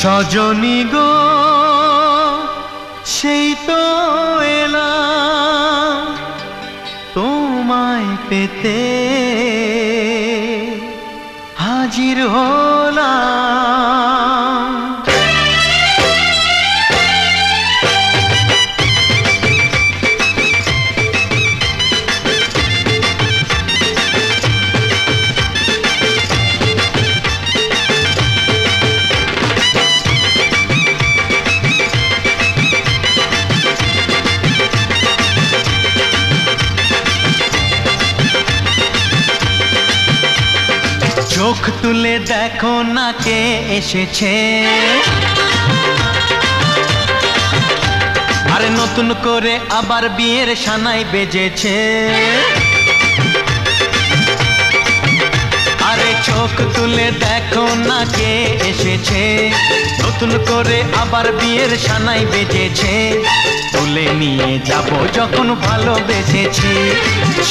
সজনী গো সেই তো এলাম তোমায় পেতে হাজির হলাম। চোখ তুলে দেখো না কে এসেছে, আরে নতুন করে আবার বিয়ের সানাই বেজেছে। আরে চোখ তুলে দেখো না কে এসেছে, নতুন করে আবার বিয়ের সানাই বেজেছে। তুলে নিয়ে যাব যখন ভালোবেসেছি,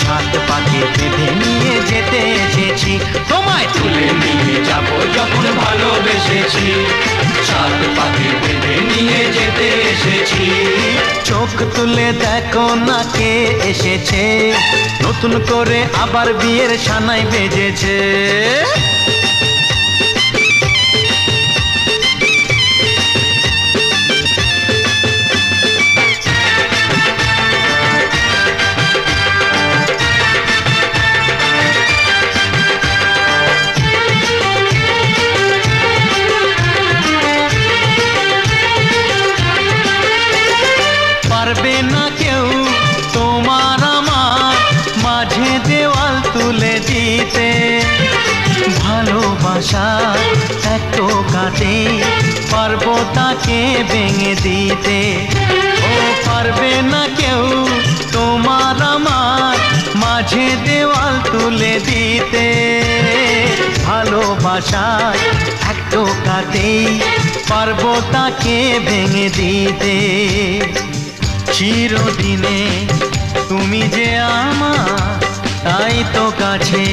সাত পাকে বেঁধে নিয়ে যেতে এসেছি। তোমায় তুলে নিয়ে যাব যখন ভালোবেসেছি, সাত পাকে বেঁধে নিয়ে যেতে এসেছি। চোখ তুলে দেখো না কে এসেছে, নতুন করে আবার বিয়ের সানাই বেজেছে। পারবে না কেউ তোমার আমার মাঝে দেওয়াল তুলে দিতে, ভালোবাসা এত কাটে পারবো তাকে ভেঙে দিতে। ও পারবে না কেউ তোমার আমার মাঝে দেওয়াল তুলে দিতে, ভালোবাসা এত কাটে পারবো তাকে ভেঙে দিতে। চিরদিনে তুমি যে আমার, তাই তো কাছে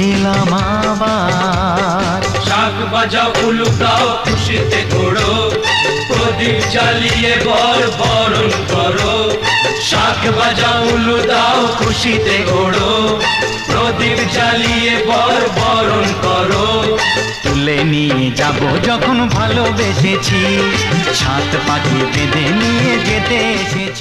এলাম আবার। শাক বাজাও উলুকাও খুশিতে ঘোড়ো, প্রদীপ জ্বালিয়ে বরণ করো। শাক বাজাও উলু দাও খুশিতে ঘোড়ো, প্রদীপ জ্বালিয়ে বরণ করো। তুলে নিয়ে যাব যখন ভালোবেসেছি, সাত পাখি বেঁধে নিয়ে যেতে এসেছি।